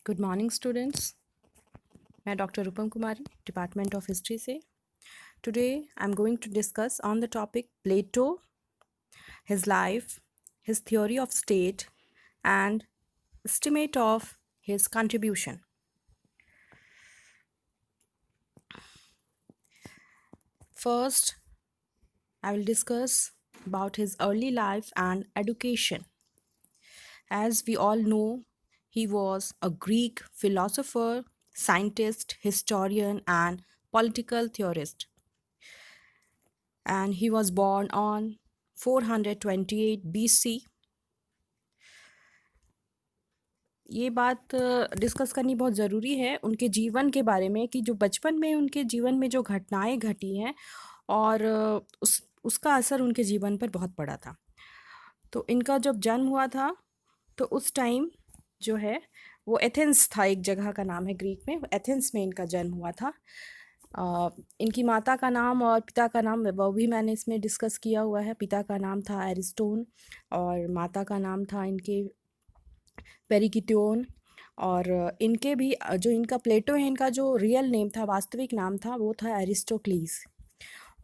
Good morning students. मैं doctor Rupam Kumari, department of history से। Today I am going to discuss on the topic Plato, his life, his theory of state, and estimate of his contribution. First, I will discuss about his early life and education. As we all know, he was a Greek philosopher, scientist, historian, and political theorist. And he was born on 428 BC. ये बात discuss करनी बहुत ज़रूरी है उनके जीवन के बारे में कि जो बचपन में उनके जीवन में जो घटनाएं घटी हैं और उसका असर उनके जीवन पर बहुत पड़ा था। तो इनका जब जन्म हुआ था तो उस टाइम जो है वो एथेंस था, एक जगह का नाम है ग्रीक में, एथेंस में इनका जन्म हुआ था। इनकी माता का नाम और पिता का नाम वो भी मैंने इसमें डिस्कस किया हुआ है। पिता का नाम था एरिस्टोन और माता का नाम था इनके पेरिकिटियोन। और इनके भी जो इनका प्लेटो है, इनका जो रियल नेम था, वास्तविक नाम था, वो था एरिस्टोक्लीस।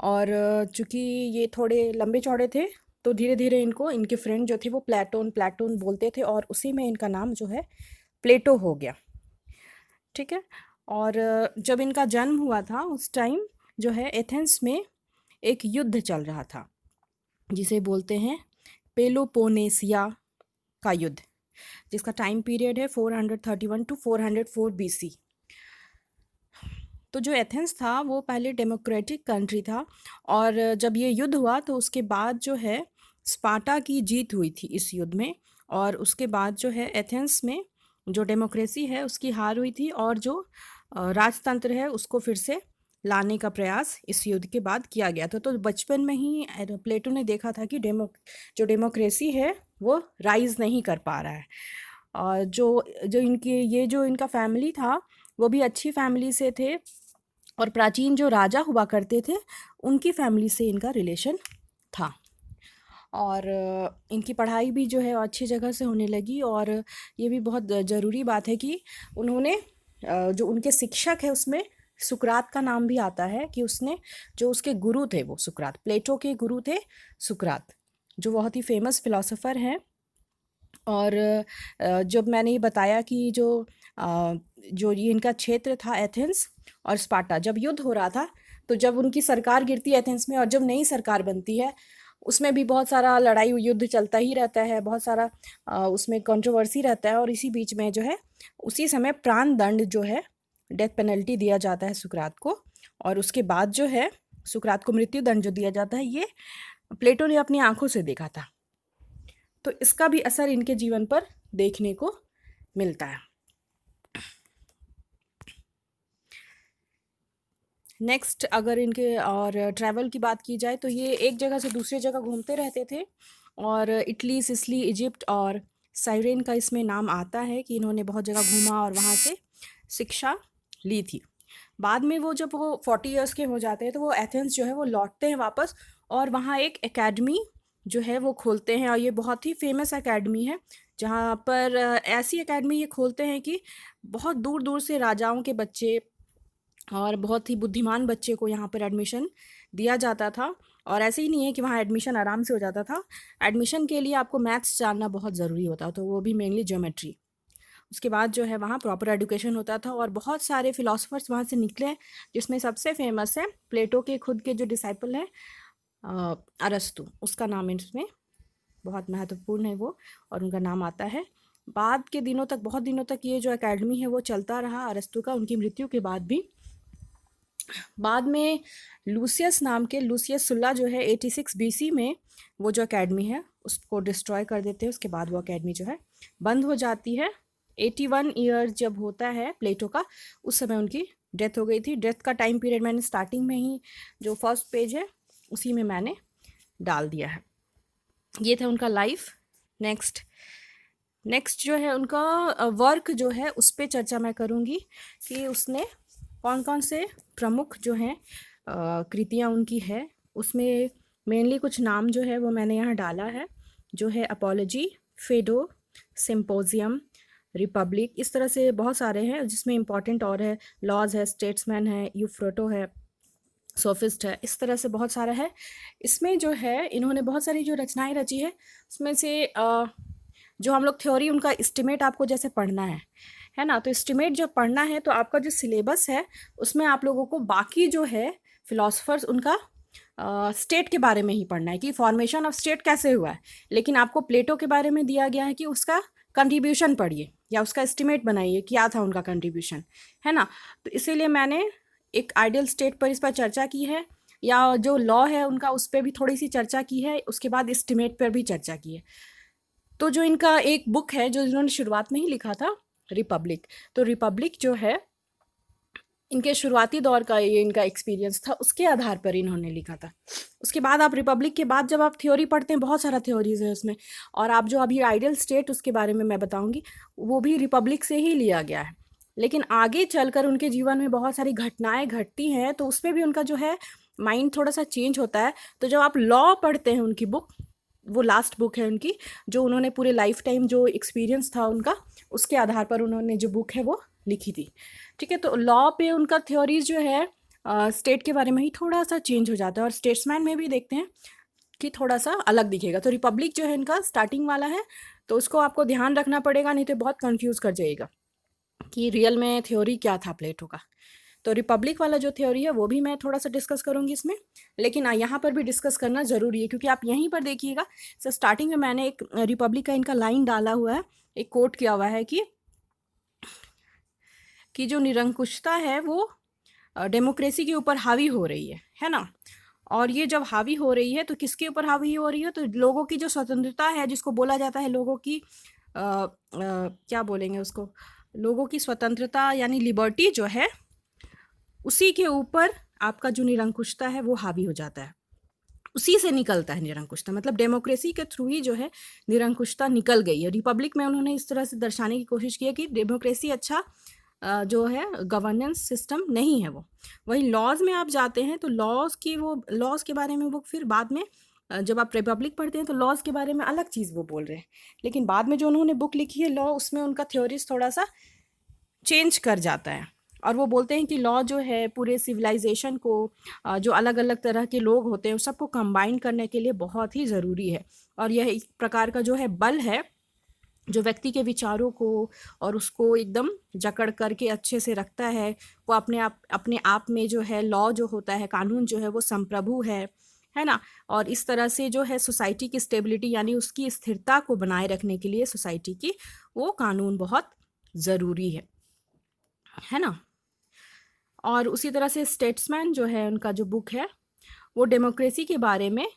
और चूँकि ये थोड़े लंबे चौड़े थे तो धीरे धीरे इनको इनके फ्रेंड जो थे वो प्लेटोन प्लेटोन बोलते थे और उसी में इनका नाम जो है प्लेटो हो गया। ठीक है। और जब इनका जन्म हुआ था उस टाइम जो है एथेंस में एक युद्ध चल रहा था जिसे बोलते हैं पेलोपोनेसिया का युद्ध, जिसका टाइम पीरियड है 431 टू 404 BC। तो जो एथेंस था वो पहले डेमोक्रेटिक कंट्री था और जब ये युद्ध हुआ तो उसके बाद जो है स्पार्टा की जीत हुई थी इस युद्ध में। और उसके बाद जो है एथेंस में जो डेमोक्रेसी है उसकी हार हुई थी और जो राजतंत्र है उसको फिर से लाने का प्रयास इस युद्ध के बाद किया गया था। तो बचपन में ही प्लेटो ने देखा था कि जो डेमोक्रेसी है वो राइज नहीं कर पा रहा है। और जो जो इनकी ये जो इनका फैमिली था वो भी अच्छी फैमिली से थे और प्राचीन जो राजा हुआ करते थे उनकी फैमिली से इनका रिलेशन था। और इनकी पढ़ाई भी जो है अच्छी जगह से होने लगी। और ये भी बहुत ज़रूरी बात है कि उन्होंने जो उनके शिक्षक है उसमें सुकरात का नाम भी आता है कि उसने जो उसके गुरु थे वो सुकरात, प्लेटो के गुरु थे सुकरात, जो बहुत ही फेमस फिलोसोफर हैं। और जब मैंने ये बताया कि जो ये इनका क्षेत्र था एथेंस और स्पार्टा, जब युद्ध हो रहा था तो जब उनकी सरकार गिरती है एथेंस में और जब नई सरकार बनती है उसमें भी बहुत सारा लड़ाई युद्ध चलता ही रहता है, बहुत सारा उसमें कंट्रोवर्सी रहता है। और इसी बीच में जो है उसी समय प्राण दंड जो है, डेथ पेनल्टी दिया जाता है सुकरात को। और उसके बाद जो है सुकरात को मृत्यु दंड जो दिया जाता है ये प्लेटो ने अपनी आंखों से देखा था। तो इसका भी असर इनके जीवन पर देखने को मिलता है। नेक्स्ट, अगर इनके और ट्रैवल की बात की जाए तो ये एक जगह से दूसरी जगह घूमते रहते थे और इटली, सिसली, इजिप्ट और साइरेन का इसमें नाम आता है कि इन्होंने बहुत जगह घूमा और वहाँ से शिक्षा ली थी। बाद में वो जब वो 40 इयर्स के हो जाते हैं तो वो एथेंस जो है वो लौटते हैं वापस और वहाँ एक एकेडमी जो है वो खोलते हैं। और ये बहुत ही फेमस एकेडमी है जहाँ पर ऐसी एकेडमी ये खोलते हैं कि बहुत दूर दूर से राजाओं के बच्चे और बहुत ही बुद्धिमान बच्चे को यहाँ पर एडमिशन दिया जाता था। और ऐसे ही नहीं है कि वहाँ एडमिशन आराम से हो जाता था, एडमिशन के लिए आपको मैथ्स जानना बहुत ज़रूरी होता, तो वो भी मेनली ज्योमेट्री। उसके बाद जो है वहाँ प्रॉपर एजुकेशन होता था और बहुत सारे फिलोसफर्स वहाँ से निकले, जिसमें सबसे फेमस है प्लेटो के खुद के जो डिसाइपल हैं अरस्तु, उसका नाम इसमें बहुत महत्वपूर्ण है वो, और उनका नाम आता है। बाद के दिनों तक, बहुत दिनों तक ये जो एकेडमी है वो चलता रहा अरस्तु का, उनकी मृत्यु के बाद भी। बाद में लूसियस नाम के लूसियस सुल्ला जो है 86 BC में वो जो एकेडमी है उसको डिस्ट्रॉय कर देते हैं। उसके बाद वो एकेडमी जो है बंद हो जाती है। 81 ईयर जब होता है प्लेटो का, उस समय उनकी डेथ हो गई थी। डेथ का टाइम पीरियड मैंने स्टार्टिंग में ही जो फर्स्ट पेज है उसी में मैंने डाल दिया है। ये था उनका लाइफ। नेक्स्ट जो है उनका वर्क जो है उस पर चर्चा मैं करूँगी कि उसने कौन कौन से प्रमुख जो हैं कृतियाँ उनकी है। उसमें मेनली कुछ नाम जो है वो मैंने यहाँ डाला है, जो है अपॉलोजी, फेडो, सिम्पोजियम, रिपब्लिक, इस तरह से बहुत सारे हैं जिसमें इम्पॉर्टेंट और है, लॉज है, स्टेट्समैन है, यूफ्रोटो है, सोफिस्ट है, इस तरह से बहुत सारा है। इसमें जो है इन्होंने बहुत सारी जो रचनाएं रची है उसमें से जो हम लोग थ्योरी उनका एस्टिमेट आपको जैसे पढ़ना है ना, तो एस्टिमेट जब पढ़ना है तो आपका जो सिलेबस है उसमें आप लोगों को बाकी जो है फिलोसफर्स उनका स्टेट के बारे में ही पढ़ना है कि फॉर्मेशन ऑफ स्टेट कैसे हुआ है, लेकिन आपको प्लेटो के बारे में दिया गया है कि उसका कंट्रीब्यूशन पढ़िए या उसका एस्टिमेट बनाइए क्या था उनका कंट्रीब्यूशन, है ना। तो इसीलिए मैंने एक आइडियल स्टेट पर इस पर चर्चा की है, या जो लॉ है उनका उस पर भी थोड़ी सी चर्चा की है, उसके बाद एस्टिमेट पर भी चर्चा की है। तो जो इनका एक बुक है जो इन्होंने शुरुआत में ही लिखा था, रिपब्लिक, तो रिपब्लिक जो है इनके शुरुआती दौर का ये इनका एक्सपीरियंस था, उसके आधार पर इन्होंने लिखा था। उसके बाद आप रिपब्लिक के बाद जब आप थ्योरी पढ़ते हैं, बहुत सारा थ्योरीज है उसमें, और आप जो अभी आइडियल स्टेट उसके बारे में मैं बताऊंगी, वो भी रिपब्लिक से ही लिया गया है। लेकिन आगे चलकर उनके जीवन में बहुत सारी घटनाएं घटती हैं, तो उसमें भी उनका जो है माइंड थोड़ा सा चेंज होता है। तो जब आप लॉ पढ़ते हैं उनकी बुक, वो लास्ट बुक है उनकी, जो उन्होंने पूरे लाइफ टाइम जो एक्सपीरियंस था उनका, उसके आधार पर उन्होंने जो बुक है वो लिखी थी। ठीक है, तो लॉ पे उनका थ्योरीज जो है स्टेट के बारे में ही थोड़ा सा चेंज हो जाता है, और स्टेट्समैन में भी देखते हैं कि थोड़ा सा अलग दिखेगा। तो रिपब्लिक जो है इनका स्टार्टिंग वाला है, तो उसको आपको ध्यान रखना पड़ेगा, नहीं तो बहुत कंफ्यूज कर जाएगा कि रियल में थ्योरी क्या था प्लेटो का। तो रिपब्लिक वाला जो थ्योरी है वो भी मैं थोड़ा सा डिस्कस करूंगी इसमें, लेकिन यहाँ पर भी डिस्कस करना ज़रूरी है, क्योंकि आप यहीं पर देखिएगा। सर स्टार्टिंग में मैंने एक रिपब्लिक का इनका लाइन डाला हुआ है, एक कोट किया हुआ है कि जो निरंकुशता है वो डेमोक्रेसी के ऊपर हावी हो रही है ना। और ये जब हावी हो रही है तो किसके ऊपर हावी हो रही है, तो लोगों की जो स्वतंत्रता है, जिसको बोला जाता है लोगों की क्या बोलेंगे उसको, लोगों की स्वतंत्रता यानी लिबर्टी जो है, उसी के ऊपर आपका जो निरंकुशता है वो हावी हो जाता है। उसी से निकलता है निरंकुशता, मतलब डेमोक्रेसी के थ्रू ही जो है निरंकुशता निकल गई है। रिपब्लिक में उन्होंने इस तरह से दर्शाने की कोशिश की है कि डेमोक्रेसी अच्छा जो है गवर्नेंस सिस्टम नहीं है वो। वही लॉज में आप जाते हैं तो लॉज के बारे में वो फिर बाद में जब आप रिपब्लिक पढ़ते हैं तो लॉज के बारे में अलग चीज़ वो बोल रहे हैं, लेकिन बाद में जो उन्होंने बुक लिखी है लॉ, उसमें उनका थ्योरीज थोड़ा सा चेंज कर जाता है। और वो बोलते हैं कि लॉ जो है पूरे सिविलाइजेशन को जो अलग अलग तरह के लोग होते हैं उस सबको कंबाइन करने के लिए बहुत ही ज़रूरी है, और यह एक प्रकार का जो है बल है जो व्यक्ति के विचारों को और उसको एकदम जकड़ करके अच्छे से रखता है। वो अपने आप में जो है लॉ जो होता है, कानून जो है वो संप्रभु है ना। और इस तरह से जो है सोसाइटी की स्टेबिलिटी यानी उसकी स्थिरता को बनाए रखने के लिए सोसाइटी की वो कानून बहुत ज़रूरी है ना। और उसी तरह से स्टेट्समैन जो है उनका जो बुक है वो डेमोक्रेसी के बारे में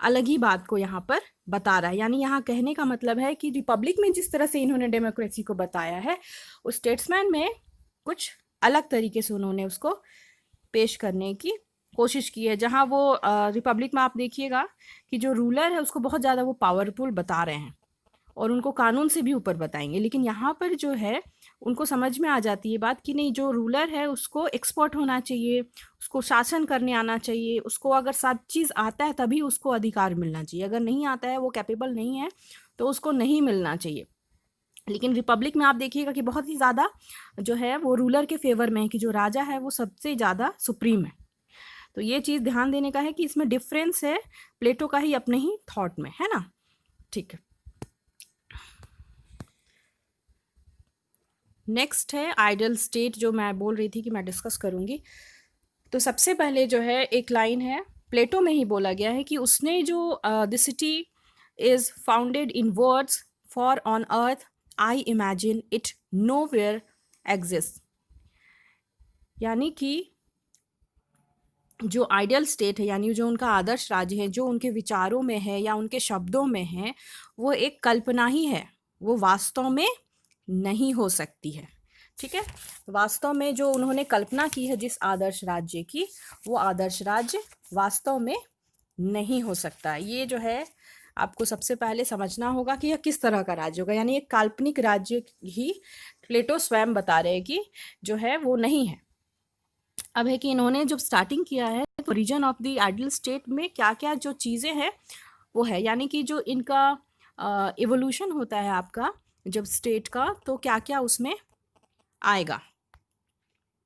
अलग ही बात को यहाँ पर बता रहा है। यानी यहाँ कहने का मतलब है कि रिपब्लिक में जिस तरह से इन्होंने डेमोक्रेसी को बताया है, उस स्टेट्समैन में कुछ अलग तरीके से उन्होंने उसको पेश करने की कोशिश की है। जहाँ वो रिपब्लिक में आप देखिएगा कि जो रूलर है उसको बहुत ज़्यादा वो पावरफुल बता रहे हैं और उनको कानून से भी ऊपर बताएंगे, लेकिन यहाँ पर जो है उनको समझ में आ जाती है बात कि नहीं, जो रूलर है उसको एक्सपर्ट होना चाहिए, उसको शासन करने आना चाहिए, उसको अगर सब चीज़ आता है तभी उसको अधिकार मिलना चाहिए, अगर नहीं आता है, वो कैपेबल नहीं है, तो उसको नहीं मिलना चाहिए। लेकिन रिपब्लिक में आप देखिएगा कि बहुत ही ज़्यादा जो है वो रूलर के फेवर में है, कि जो राजा है वो सबसे ज़्यादा सुप्रीम है। तो ये चीज़ ध्यान देने का है कि इसमें डिफरेंस है प्लेटो का ही अपने ही थॉट में, है ना। ठीक है, नेक्स्ट है आइडियल स्टेट, जो मैं बोल रही थी कि मैं डिस्कस करूंगी। तो सबसे पहले जो है एक लाइन है, प्लेटो में ही बोला गया है कि उसने जो the city is founded in words for on earth I imagine it nowhere exist. यानी कि जो आइडियल स्टेट है, यानी जो उनका आदर्श राज्य है, जो उनके विचारों में है या उनके शब्दों में है, वो एक कल्पना ही है, वो वास्तव में नहीं हो सकती है। ठीक है, वास्तव में जो उन्होंने कल्पना की है जिस आदर्श राज्य की, वो आदर्श राज्य वास्तव में नहीं हो सकता। ये जो है आपको सबसे पहले समझना होगा कि यह किस तरह का राज्य होगा, यानी एक काल्पनिक राज्य ही प्लेटो स्वयं बता रहे हैं कि जो है वो नहीं है। अब है कि इन्होंने जब स्टार्टिंग किया है तो reason of the ideal state में क्या क्या जो चीज़ें हैं वो है, यानी कि जो इनका इवोल्यूशन होता है आपका, जब स्टेट का, तो क्या क्या उसमें आएगा।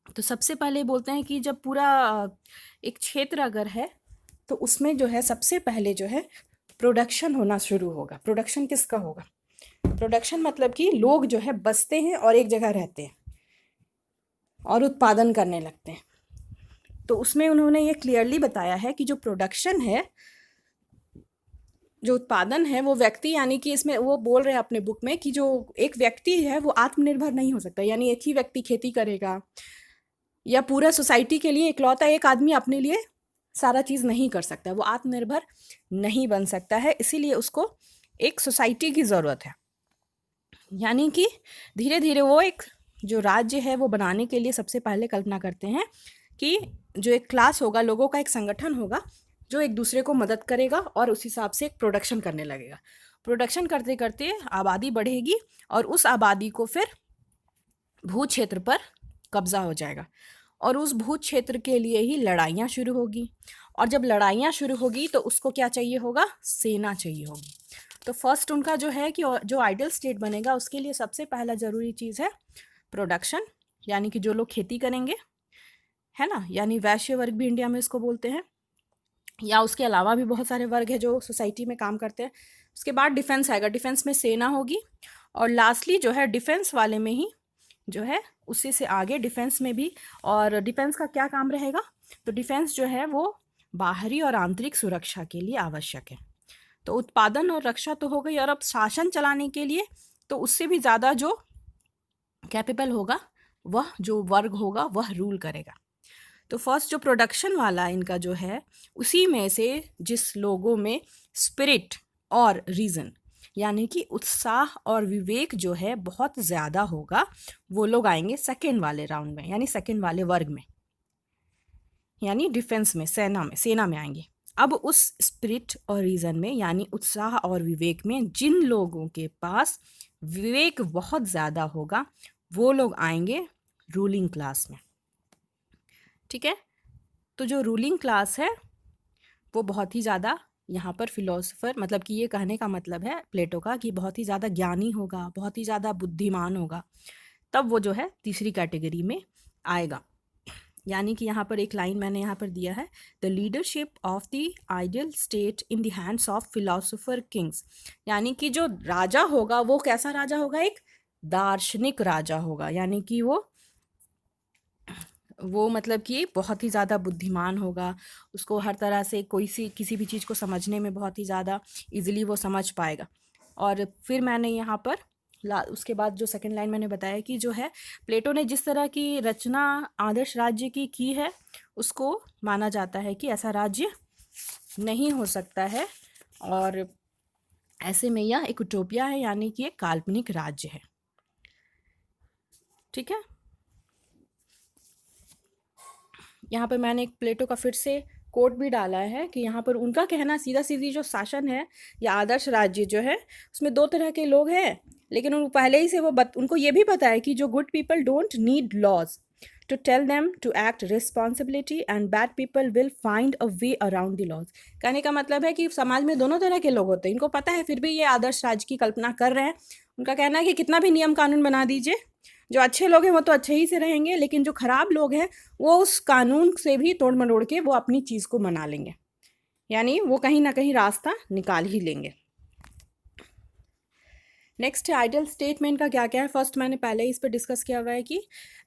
तो सबसे पहले बोलते हैं कि जब पूरा एक क्षेत्र अगर है तो उसमें जो है सबसे पहले जो है प्रोडक्शन होना शुरू होगा। प्रोडक्शन किसका होगा? प्रोडक्शन मतलब कि लोग जो है बसते हैं और एक जगह रहते हैं और उत्पादन करने लगते हैं। तो उसमें उन्होंने ये क्लियरली बताया है कि जो प्रोडक्शन है, जो उत्पादन है, वो व्यक्ति, यानी कि इसमें वो बोल रहे हैं अपने बुक में कि जो एक व्यक्ति है वो आत्मनिर्भर नहीं हो सकता, यानी एक ही व्यक्ति खेती करेगा या पूरा सोसाइटी के लिए इकलौता एक आदमी अपने लिए सारा चीज़ नहीं कर सकता, वो आत्मनिर्भर नहीं बन सकता है। इसीलिए उसको एक सोसाइटी की ज़रूरत है। यानी कि धीरे धीरे वो एक जो राज्य है वो बनाने के लिए सबसे पहले कल्पना करते हैं कि जो एक क्लास होगा, लोगों का एक संगठन होगा जो एक दूसरे को मदद करेगा और उस हिसाब से एक प्रोडक्शन करने लगेगा। प्रोडक्शन करते करते आबादी बढ़ेगी और उस आबादी को फिर भू क्षेत्र पर कब्जा हो जाएगा और उस भू क्षेत्र के लिए ही लड़ाइयाँ शुरू होगी। और जब लड़ाइयाँ शुरू होगी तो उसको क्या चाहिए होगा? सेना चाहिए होगी। तो फर्स्ट उनका जो है कि जो आइडियल स्टेट बनेगा उसके लिए सबसे पहला ज़रूरी चीज़ है प्रोडक्शन, यानी कि जो लोग खेती करेंगे, है ना, यानी वैश्य वर्ग भी इंडिया में इसको बोलते हैं, या उसके अलावा भी बहुत सारे वर्ग हैं जो सोसाइटी में काम करते हैं। उसके बाद डिफेंस आएगा, डिफेंस में सेना होगी, और लास्टली जो है डिफेंस वाले में ही जो है उसी से आगे डिफेंस में भी। और डिफेंस का क्या काम रहेगा? तो डिफेंस जो है वो बाहरी और आंतरिक सुरक्षा के लिए आवश्यक है। तो उत्पादन और रक्षा तो हो गई, और अब शासन चलाने के लिए तो उससे भी ज़्यादा जो कैपेबल होगा वह जो वर्ग होगा वह रूल करेगा। तो फर्स्ट जो प्रोडक्शन वाला इनका जो है, उसी में से जिस लोगों में स्पिरिट और रीज़न, यानी कि उत्साह और विवेक जो है बहुत ज़्यादा होगा, वो लोग आएंगे सेकेंड वाले राउंड में, यानी सेकेंड वाले वर्ग में, यानी डिफेंस में, सेना में आएंगे। अब उस स्पिरिट और रीज़न में, यानी उत्साह और विवेक में, जिन लोगों के पास विवेक बहुत ज़्यादा होगा वो लोग आएंगे रूलिंग क्लास में। ठीक है, तो जो रूलिंग क्लास है वो बहुत ही ज़्यादा यहाँ पर फिलोसोफर, मतलब कि ये कहने का मतलब है प्लेटो का कि बहुत ही ज़्यादा ज्ञानी होगा, बहुत ही ज़्यादा बुद्धिमान होगा, तब वो जो है तीसरी कैटेगरी में आएगा। यानी कि यहाँ पर एक लाइन मैंने यहाँ पर दिया है, the leadership of the ideal state in the hands of philosopher Kings. यानी कि जो राजा होगा वो कैसा राजा होगा? एक दार्शनिक राजा होगा, यानी कि वो मतलब कि बहुत ही ज़्यादा बुद्धिमान होगा, उसको हर तरह से किसी भी चीज़ को समझने में बहुत ही ज़्यादा इजीली वो समझ पाएगा। और फिर मैंने यहाँ पर उसके बाद जो सेकंड लाइन मैंने बताया कि जो है प्लेटो ने जिस तरह की रचना आदर्श राज्य की है, उसको माना जाता है कि ऐसा राज्य नहीं हो सकता है, और ऐसे में यह एक यूटोपिया है, यानी कि एक काल्पनिक राज्य है। ठीक है, यहाँ पर मैंने एक प्लेटो का फिर से कोट भी डाला है कि यहाँ पर उनका कहना सीधा सीधी जो शासन है या आदर्श राज्य जो है उसमें दो तरह के लोग हैं, लेकिन उनको पहले ही से उनको ये भी पता है कि जो good people don't need laws to tell them to act responsibility and bad people will find a way around the laws. कहने का मतलब है कि समाज में दोनों तरह के लोग होते हैं, इनको पता है, फिर भी ये आदर्श राज्य की कल्पना कर रहे हैं। उनका कहना है कि कितना भी नियम कानून बना दीजिए, जो अच्छे लोग हैं वो तो अच्छे ही से रहेंगे, लेकिन जो खराब लोग हैं वो उस कानून से भी तोड़ मरोड़ के वो अपनी चीज़ को मना लेंगे, यानी वो कहीं ना कहीं रास्ता निकाल ही लेंगे। नेक्स्ट है आइडियल स्टेटमेंट का क्या क्या है। फर्स्ट मैंने पहले ही इस पर डिस्कस किया हुआ है कि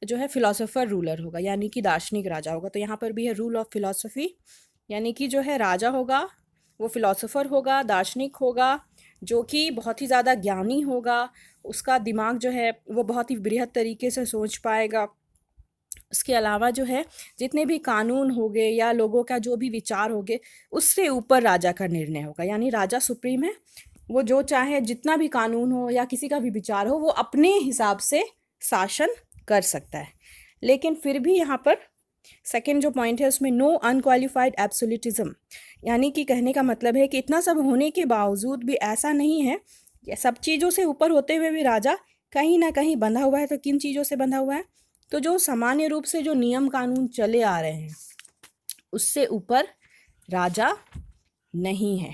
जो है फिलोसोफर रूलर होगा, यानी कि दार्शनिक राजा होगा। तो यहाँ पर भी है रूल ऑफ फिलोसफी, यानी कि जो है राजा होगा वो फिलोसोफर होगा, दार्शनिक होगा, जो कि बहुत ही ज़्यादा ज्ञानी होगा, उसका दिमाग जो है वो बहुत ही बृहद तरीके से सोच पाएगा। उसके अलावा जो है जितने भी कानून हो गए या लोगों का जो भी विचार हो गए उससे ऊपर राजा का निर्णय होगा, यानी राजा सुप्रीम है, वो जो चाहे जितना भी कानून हो या किसी का भी विचार हो वो अपने हिसाब से शासन कर सकता है। लेकिन फिर भी यहाँ पर सेकेंड जो पॉइंट है उसमें नो अनक्वालिफाइड एब्सोल्यूटिज्म, यानी कि कहने का मतलब है कि इतना सब होने के बावजूद भी ऐसा नहीं है, सब चीज़ों से ऊपर होते हुए भी राजा कहीं ना कहीं बंधा हुआ है। तो किन चीज़ों से बंधा हुआ है? तो जो सामान्य रूप से जो नियम कानून चले आ रहे हैं उससे ऊपर राजा नहीं है,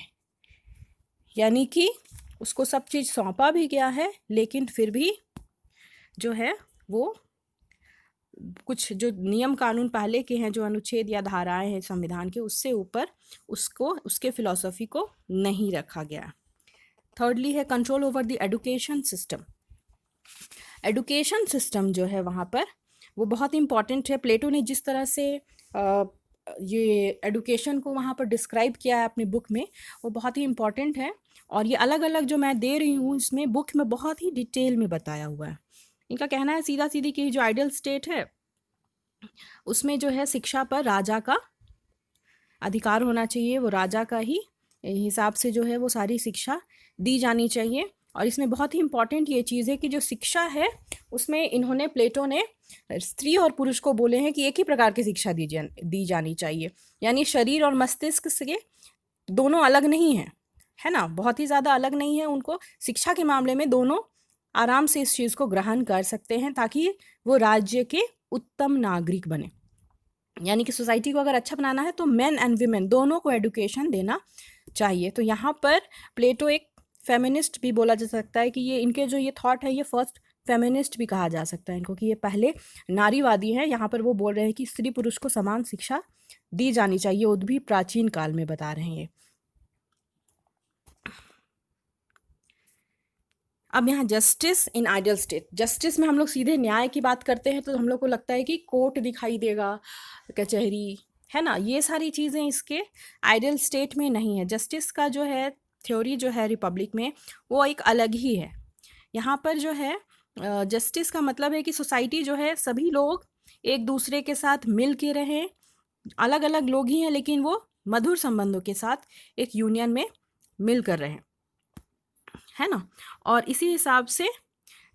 यानी कि उसको सब चीज़ सौंपा भी गया है, लेकिन फिर भी जो है वो कुछ जो नियम कानून पहले के हैं, जो अनुच्छेद या धाराएं हैं संविधान के, उससे ऊपर उसको उसके फिलॉसफी को नहीं रखा गया। थर्डली है control over the education system. Education system जो है वहाँ पर वो बहुत इम्पॉर्टेंट है। प्लेटो ने जिस तरह से ये एजुकेशन को वहाँ पर डिस्क्राइब किया है अपनी बुक में, वो बहुत ही इम्पॉर्टेंट है। और ये अलग अलग जो मैं दे रही हूँ इसमें बुक में बहुत ही डिटेल में बताया हुआ है। इनका कहना है सीधा सीधी कि जो आइडियल स्टेट है उसमें जो है शिक्षा पर राजा का अधिकार होना चाहिए, वो राजा का ही हिसाब से जो है वो सारी शिक्षा दी जानी चाहिए। और इसमें बहुत ही इम्पॉर्टेंट ये चीज़ है कि जो शिक्षा है उसमें इन्होंने, प्लेटो ने स्त्री और पुरुष को बोले हैं कि एक ही प्रकार की शिक्षा दी जानी चाहिए, यानी शरीर और मस्तिष्क से दोनों अलग नहीं हैं, है ना, बहुत ही ज़्यादा अलग नहीं है। उनको शिक्षा के मामले में दोनों आराम से इस चीज़ को ग्रहण कर सकते हैं ताकि वो राज्य के उत्तम नागरिक बने। यानी कि सोसाइटी को अगर अच्छा बनाना है तो मेन एंड वीमेन दोनों को एजुकेशन देना चाहिए। तो यहाँ पर प्लेटो एक फेमिनिस्ट भी बोला जा सकता है कि ये इनके जो ये थॉट है ये फर्स्ट फेमिनिस्ट भी कहा जा सकता है इनको, कि ये पहले नारीवादी हैं। यहाँ पर वो बोल रहे हैं कि स्त्री पुरुष को समान शिक्षा दी जानी चाहिए, वो भी प्राचीन काल में बता रहे हैं ये। अब यहाँ justice in ideal state, justice में हम लोग सीधे न्याय की बात करते हैं तो हम लोग को लगता है कि कोर्ट दिखाई देगा, कचहरी, है ना, ये सारी चीज़ें इसके आइडियल स्टेट में नहीं है। जस्टिस का जो है थ्योरी जो है रिपब्लिक में वो एक अलग ही है। यहाँ पर जो है जस्टिस का मतलब है कि सोसाइटी जो है सभी लोग एक दूसरे के साथ मिल के रहें, अलग अलग लोग ही हैं लेकिन वो मधुर संबंधों के साथ एक यूनियन में मिल कर रहें, है ना। और इसी हिसाब से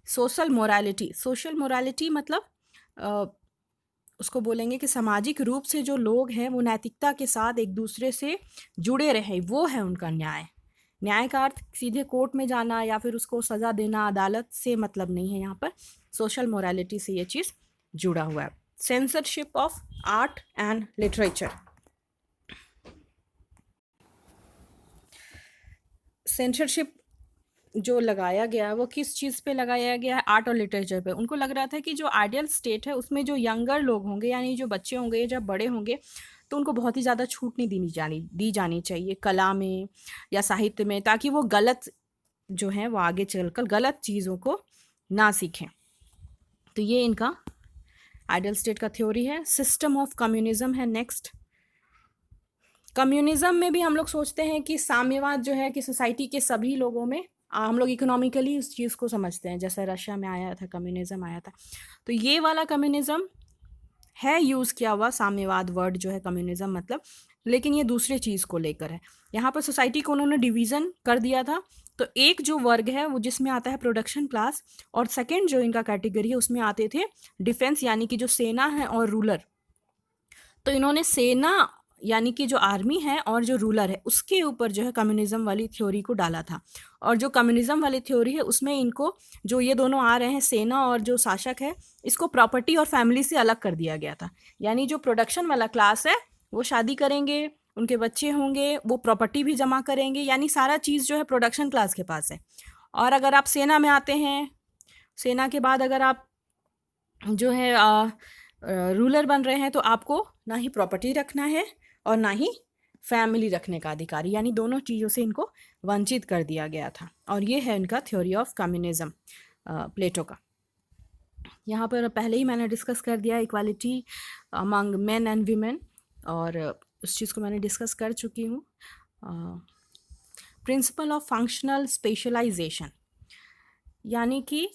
सोशल मोरालिटी मतलब उसको बोलेंगे कि सामाजिक रूप से जो लोग हैं वो नैतिकता के साथ एक दूसरे से जुड़े रहें, वो है उनका न्याय। न्याय का अर्थ सीधे कोर्ट में जाना या फिर उसको सज़ा देना, अदालत से मतलब नहीं है। यहाँ पर सोशल मोरालिटी से ये चीज़ जुड़ा हुआ है। Censorship of art and literature, censorship जो लगाया गया वो किस चीज़ पे लगाया गया है? आर्ट और लिटरेचर पे। उनको लग रहा था कि जो आइडियल स्टेट है उसमें जो यंगर लोग होंगे, यानी जो बच्चे होंगे, जब बड़े होंगे तो उनको बहुत ही ज़्यादा छूट नहीं दी जानी चाहिए कला में या साहित्य में, ताकि वो गलत जो है वो आगे चलकर गलत चीज़ों को ना सीखें। तो ये इनका आइडियल स्टेट का थ्योरी है। सिस्टम ऑफ कम्युनिज्म है नेक्स्ट। कम्युनिज्म में भी हम लोग सोचते हैं कि साम्यवाद जो है कि सोसाइटी के सभी लोगों में, हम लोग इकोनॉमिकली उस चीज़ को समझते हैं, जैसे रशिया में आया था कम्युनिज्म आया था, तो ये वाला कम्युनिज्म है यूज़ किया हुआ साम्यवाद वर्ड जो है कम्युनिज्म मतलब, लेकिन ये दूसरे चीज़ को लेकर है। यहाँ पर सोसाइटी को उन्होंने डिवीज़न कर दिया था। तो एक जो वर्ग है वो जिसमें आता है प्रोडक्शन क्लास, और सेकंड जो इनका कैटेगरी है उसमें आते थे डिफेंस यानी कि जो सेना है और रूलर। तो इन्होंने सेना यानी कि जो आर्मी है और जो रूलर है उसके ऊपर जो है कम्युनिज्म वाली थ्योरी को डाला था। और जो कम्युनिज्म वाली थ्योरी है उसमें इनको जो ये दोनों आ रहे हैं सेना और जो शासक है, इसको प्रॉपर्टी और फैमिली से अलग कर दिया गया था। यानी जो प्रोडक्शन वाला क्लास है वो शादी करेंगे, उनके बच्चे होंगे, वो प्रॉपर्टी भी जमा करेंगे, यानी सारा चीज़ जो है प्रोडक्शन क्लास के पास है। और अगर आप सेना में आते हैं, सेना के बाद अगर आप जो है रूलर बन रहे हैं, तो आपको ना ही प्रॉपर्टी रखना है और ना ही फैमिली रखने का अधिकार, यानी दोनों चीज़ों से इनको वंचित कर दिया गया था। और ये है इनका थ्योरी ऑफ कम्युनिज्म प्लेटो का। यहाँ पर पहले ही मैंने डिस्कस कर दिया equality among main and women, और उस चीज़ को मैंने डिस्कस कर चुकी हूँ। प्रिंसिपल ऑफ फंक्शनल स्पेशलाइजेशन, यानी कि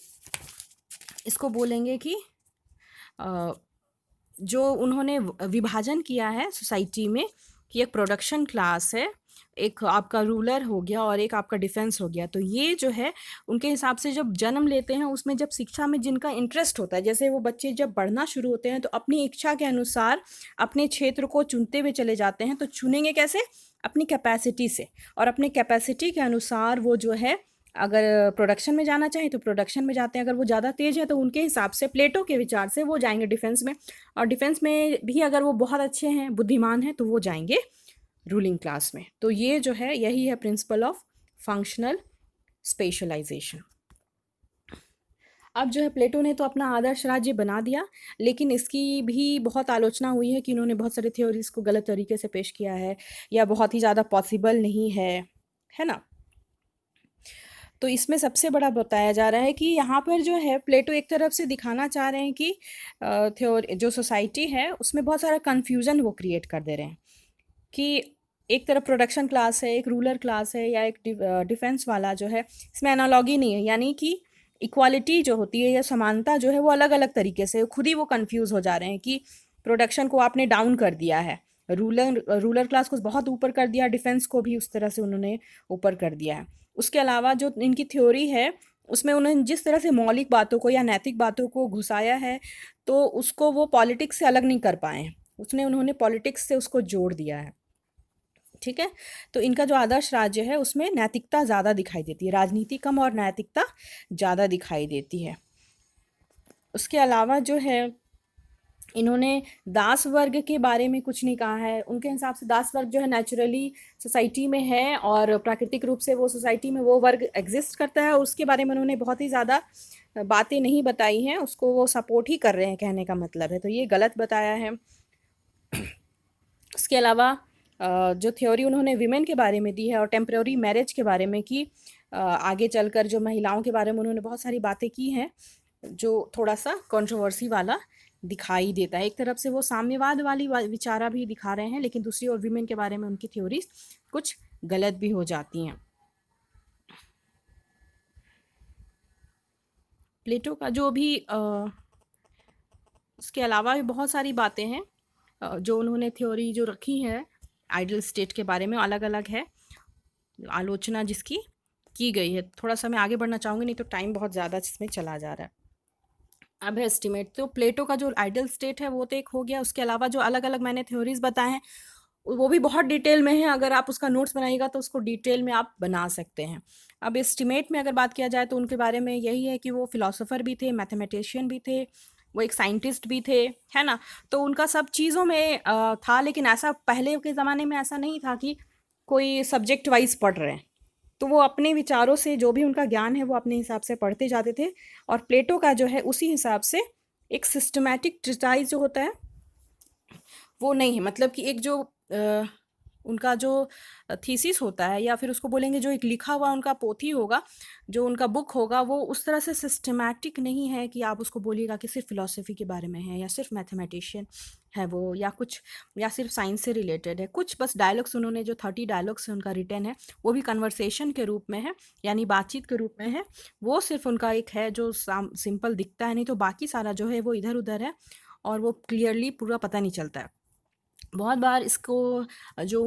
इसको बोलेंगे कि जो उन्होंने विभाजन किया है सोसाइटी में कि एक प्रोडक्शन क्लास है, एक आपका रूलर हो गया और एक आपका डिफेंस हो गया। तो ये जो है उनके हिसाब से जब जन्म लेते हैं उसमें जब शिक्षा में जिनका इंटरेस्ट होता है, जैसे वो बच्चे जब बढ़ना शुरू होते हैं तो अपनी इच्छा के अनुसार अपने क्षेत्र को चुनते हुए चले जाते हैं। तो चुनेंगे कैसे? अपनी कैपेसिटी से, और अपनी कैपेसिटी के अनुसार वो जो है अगर प्रोडक्शन में जाना चाहे तो प्रोडक्शन में जाते हैं, अगर वो ज़्यादा तेज़ है तो उनके हिसाब से प्लेटो के विचार से वो जाएंगे डिफेंस में, और डिफेंस में भी अगर वो बहुत अच्छे हैं, बुद्धिमान हैं, तो वो जाएंगे रूलिंग क्लास में। तो ये जो है यही है प्रिंसिपल ऑफ फंक्शनल स्पेशलाइजेशन। अब जो है प्लेटो ने तो अपना आदर्श राज्य बना दिया, लेकिन इसकी भी बहुत आलोचना हुई है कि इन्होंने बहुत सारे थ्योरीज को गलत तरीके से पेश किया है, या बहुत ही ज़्यादा पॉसिबल नहीं है ना। तो इसमें सबसे बड़ा बताया जा रहा है कि यहाँ पर जो है प्लेटो एक तरफ से दिखाना चाह रहे हैं कि थ्योरी जो सोसाइटी है उसमें बहुत सारा कन्फ्यूज़न वो क्रिएट कर दे रहे हैं, कि एक तरफ प्रोडक्शन क्लास है, एक रूलर क्लास है, या एक डिफेंस वाला जो है, इसमें एनालॉगी नहीं है, यानी कि इक्वालिटी जो होती है या समानता जो है वो अलग अलग तरीके से, खुद ही वो कंफ्यूज हो जा रहे हैं कि प्रोडक्शन को आपने डाउन कर दिया है, रूलर रूलर क्लास को बहुत ऊपर कर दिया, डिफेंस को भी उस तरह से उन्होंने ऊपर कर दिया है। उसके अलावा जो इनकी थ्योरी है उसमें उन्होंने जिस तरह से मौलिक बातों को या नैतिक बातों को घुसाया है, तो उसको वो पॉलिटिक्स से अलग नहीं कर पाए हैं, उन्होंने पॉलिटिक्स से उसको जोड़ दिया है। ठीक है, तो इनका जो आदर्श राज्य है उसमें नैतिकता ज़्यादा दिखाई देती है, राजनीति कम और नैतिकता ज़्यादा दिखाई देती है। उसके अलावा जो है इन्होंने दास वर्ग के बारे में कुछ नहीं कहा है। उनके हिसाब से दास वर्ग जो है नेचुरली सोसाइटी में है, और प्राकृतिक रूप से वो सोसाइटी में वो वर्ग एग्जिस्ट करता है, उसके बारे में उन्होंने बहुत ही ज़्यादा बातें नहीं बताई हैं, उसको वो सपोर्ट ही कर रहे हैं, कहने का मतलब है, तो ये गलत बताया है। उसके अलावा जो थ्योरी उन्होंने विमेन के बारे में दी है और टेम्प्रेरी मैरिज के बारे में, कि आगे चलकर जो महिलाओं के बारे में उन्होंने बहुत सारी बातें की हैं, जो थोड़ा सा कंट्रोवर्सी वाला दिखाई देता है। एक तरफ से वो साम्यवाद वाली विचारा भी दिखा रहे हैं, लेकिन दूसरी ओर विमेन के बारे में उनकी थ्योरीज कुछ गलत भी हो जाती हैं। प्लेटो का जो भी उसके अलावा भी बहुत सारी बातें हैं जो उन्होंने थ्योरी जो रखी है आइडियल स्टेट के बारे में, अलग अलग है आलोचना जिसकी की गई है। थोड़ा सा मैं आगे बढ़ना चाहूँगी, नहीं तो टाइम बहुत ज़्यादा इसमें चला जा रहा है। अब है एस्टिमेट, तो प्लेटो का जो आइडियल स्टेट है वो तो एक हो गया, उसके अलावा जो अलग अलग मैंने थ्योरीज बताए हैं वो भी बहुत डिटेल में है, अगर आप उसका नोट्स बनाइएगा तो उसको डिटेल में आप बना सकते हैं। अब एस्टिमेट में अगर बात किया जाए तो उनके बारे में यही है कि वो फिलोसोफर भी थे, मैथमेटिशियन भी थे, वो एक साइंटिस्ट भी थे, है ना। तो उनका सब चीज़ों में था, लेकिन ऐसा पहले के ज़माने में ऐसा नहीं था कि कोई सब्जेक्ट वाइज पढ़ रहे हैं, तो वो अपने विचारों से जो भी उनका ज्ञान है वो अपने हिसाब से पढ़ते जाते थे, और प्लेटो का जो है उसी हिसाब से एक सिस्टमैटिक ट्रिटाइज जो होता है वो नहीं है, मतलब कि एक जो उनका जो थीसिस होता है, या फिर उसको बोलेंगे जो एक लिखा हुआ उनका पोथी होगा, जो उनका बुक होगा, वो उस तरह से सिस्टमैटिक नहीं है कि आप उसको बोलिएगा कि सिर्फ फिलॉसफी के बारे में है, या सिर्फ मैथमेटिशियन है वो, या कुछ, या सिर्फ साइंस से रिलेटेड है। कुछ बस डायलॉग्स उन्होंने जो 30 डायलॉग्स उनका रिटर्न है वो भी कन्वर्सेशन के रूप में है, यानी बातचीत के रूप में है, वो सिर्फ उनका एक है जो सिंपल दिखता है, नहीं तो बाकी सारा जो है वो इधर उधर है, और वो क्लियरली पूरा पता नहीं चलता है। बहुत बार इसको जो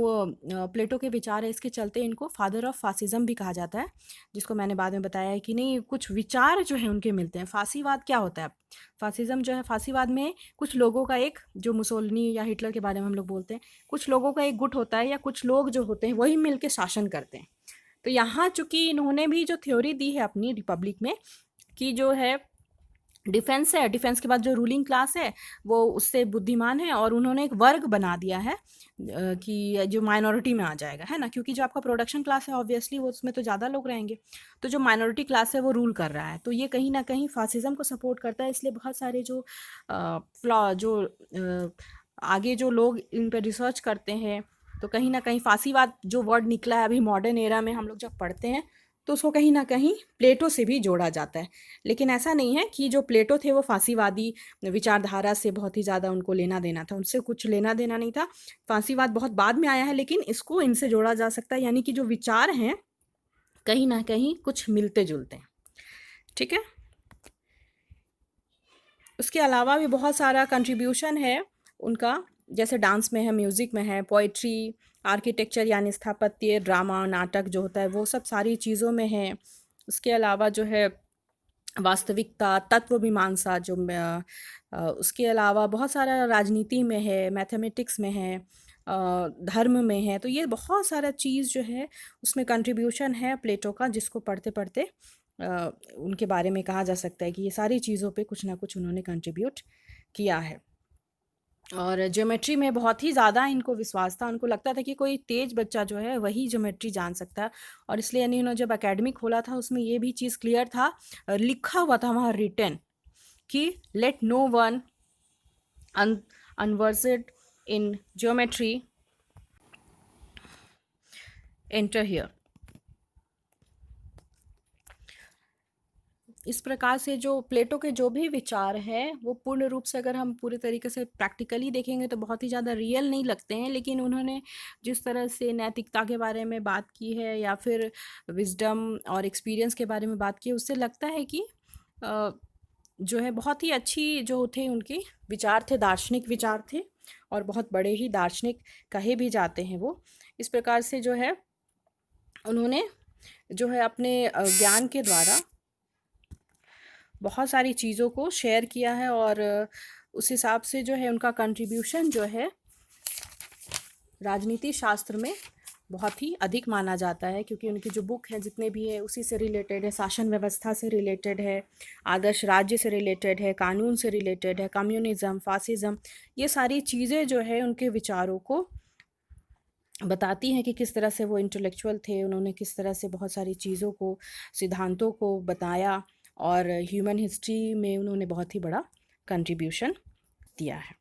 प्लेटो के विचार है इसके चलते इनको फादर ऑफ फासिज्म भी कहा जाता है, जिसको मैंने बाद में बताया है कि नहीं, कुछ विचार जो है उनके मिलते हैं। फासीवाद क्या होता है? फासिज्म जो है, फासीवाद में कुछ लोगों का एक, जो मुसोलिनी या हिटलर के बारे में हम लोग बोलते हैं, कुछ लोगों का एक गुट होता है, या कुछ लोग जो होते हैं वही मिल के शासन करते हैं। तो यहाँ चूंकि इन्होंने भी जो थ्योरी दी है अपनी रिपब्लिक में, कि जो है डिफेंस है, डिफेंस के बाद जो रूलिंग क्लास है वो उससे बुद्धिमान है, और उन्होंने एक वर्ग बना दिया है कि जो माइनॉरिटी में आ जाएगा, है ना, क्योंकि जो आपका प्रोडक्शन क्लास है ऑब्वियसली वो उसमें तो ज़्यादा लोग रहेंगे, तो जो माइनॉरिटी क्लास है वो रूल कर रहा है, तो ये कहीं ना कहीं फासिज्म को सपोर्ट करता है। इसलिए बहुत सारे जो आगे जो लोग इन पर रिसर्च करते हैं, तो कहीं ना कहीं फासीवाद जो वर्ड निकला है अभी मॉडर्न एरा में हम लोग जब पढ़ते हैं, तो उसको कहीं ना कहीं प्लेटो से भी जोड़ा जाता है। लेकिन ऐसा नहीं है कि जो प्लेटो थे वो फांसीवादी विचारधारा से बहुत ही ज़्यादा उनको लेना देना था, उनसे कुछ लेना देना नहीं था। फांसीवाद बहुत बाद में आया है, लेकिन इसको इनसे जोड़ा जा सकता है, यानी कि जो विचार हैं कहीं ना कहीं कुछ मिलते जुलते हैं। ठीक है, उसके अलावा भी बहुत सारा कंट्रीब्यूशन है उनका, जैसे डांस में है, म्यूज़िक में है, पोइट्री, आर्किटेक्चर यानी स्थापत्य, ड्रामा, नाटक जो होता है वो सब सारी चीज़ों में है। उसके अलावा जो है वास्तविकता, तत्व मीमांसा, उसके अलावा बहुत सारा राजनीति में है, मैथमेटिक्स में है, धर्म में है, तो ये बहुत सारा चीज़ जो है उसमें कंट्रीब्यूशन है प्लेटो का, जिसको पढ़ते पढ़ते उनके बारे में कहा जा सकता है कि ये सारी चीज़ों पे कुछ ना कुछ उन्होंने कंट्रीब्यूट किया है। और ज्योमेट्री में बहुत ही ज़्यादा इनको विश्वास था। उनको लगता था कि कोई तेज बच्चा जो है वही ज्योमेट्री जान सकता है। और इसलिए इन्होंने जब एकेडमी खोला था उसमें ये भी चीज़ क्लियर था, लिखा हुआ था वहाँ रिटन, कि let no one unversed in geometry enter here. इस प्रकार से जो प्लेटो के जो भी विचार हैं वो पूर्ण रूप से, अगर हम पूरे तरीके से प्रैक्टिकली देखेंगे तो बहुत ही ज़्यादा रियल नहीं लगते हैं, लेकिन उन्होंने जिस तरह से नैतिकता के बारे में बात की है या फिर विजडम और एक्सपीरियंस के बारे में बात की, उससे लगता है कि जो है बहुत ही अच्छी जो थे उनके विचार थे, दार्शनिक विचार थे, और बहुत बड़े ही दार्शनिक कहे भी जाते हैं वो। इस प्रकार से जो है उन्होंने जो है अपने ज्ञान के द्वारा बहुत सारी चीज़ों को शेयर किया है, और उस हिसाब से जो है उनका कंट्रीब्यूशन जो है राजनीति शास्त्र में बहुत ही अधिक माना जाता है, क्योंकि उनकी जो बुक है जितने भी है उसी से रिलेटेड है, शासन व्यवस्था से रिलेटेड है, आदर्श राज्य से रिलेटेड है, कानून से रिलेटेड है, कम्युनिज्म, फासिज्म, ये सारी चीज़ें जो है उनके विचारों को बताती हैं कि किस तरह से वो इंटेलेक्चुअल थे, उन्होंने किस तरह से बहुत सारी चीज़ों को, सिद्धांतों को बताया, और ह्यूमन हिस्ट्री में उन्होंने बहुत ही बड़ा कंट्रीब्यूशन दिया है।